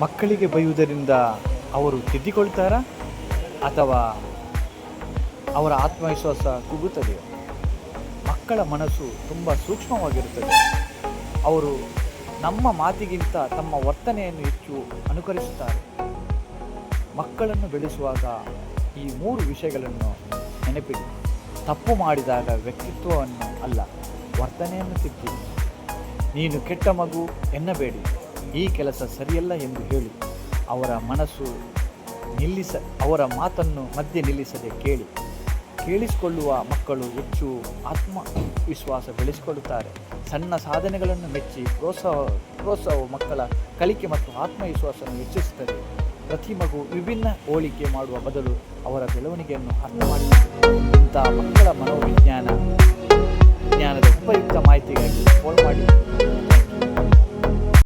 ಮಕ್ಕಳಿಗೆ ಬೈಯುವುದರಿಂದ ಅವರು ತಿದ್ದಿಕೊಳ್ತಾರಾ ಅಥವಾ ಅವರ ಆತ್ಮವಿಶ್ವಾಸ ಕುಗ್ಗುತ್ತದೆಯೋ? ಮಕ್ಕಳ ಮನಸ್ಸು ತುಂಬ ಸೂಕ್ಷ್ಮವಾಗಿರುತ್ತದೆ. ಅವರು ನಮ್ಮ ಮಾತಿಗಿಂತ ತಮ್ಮ ವರ್ತನೆಯನ್ನು ಹೆಚ್ಚು ಅನುಕರಿಸುತ್ತಾರೆ. ಮಕ್ಕಳನ್ನು ಬೆಳೆಸುವಾಗ ಈ 3 ವಿಷಯಗಳನ್ನು ನೆನಪಿಡಿ. ತಪ್ಪು ಮಾಡಿದಾಗ ವ್ಯಕ್ತಿತ್ವವನ್ನು ಅಲ್ಲ, ವರ್ತನೆಯನ್ನು ತಿದ್ದಿ. ನೀನು ಕೆಟ್ಟ ಮಗು ಎನ್ನಬೇಡಿ, ಈ ಕೆಲಸ ಸರಿಯಲ್ಲ ಎಂದು ಹೇಳಿ. ಅವರ ಮಾತನ್ನು ಮಧ್ಯೆ ನಿಲ್ಲಿಸದೆ ಕೇಳಿ. ಕೇಳಿಸಿಕೊಳ್ಳುವ ಮಕ್ಕಳು ಹೆಚ್ಚು ಆತ್ಮವಿಶ್ವಾಸ ಬೆಳೆಸಿಕೊಳ್ಳುತ್ತಾರೆ. ಸಣ್ಣ ಸಾಧನೆಗಳನ್ನು ಮೆಚ್ಚಿ ಪ್ರೋತ್ಸಾಹವು ಮಕ್ಕಳ ಕಲಿಕೆ ಮತ್ತು ಆತ್ಮವಿಶ್ವಾಸವನ್ನು ಹೆಚ್ಚಿಸುತ್ತದೆ. ಪ್ರತಿ ಮಗು ವಿಭಿನ್ನ ಹೋಲಿಕೆ ಮಾಡುವ ಬದಲು ಅವರ ಬೆಳವಣಿಗೆಯನ್ನು ಅರ್ಥ ಮಾಡಿಕೊಳ್ಳಿ. ಇಂತಹ ಮಕ್ಕಳ ಜ್ಞಾನದ ಉಪಯುಕ್ತ ಮಾಹಿತಿಗಾಗಿ ಫೋನ್ ಮಾಡಿ.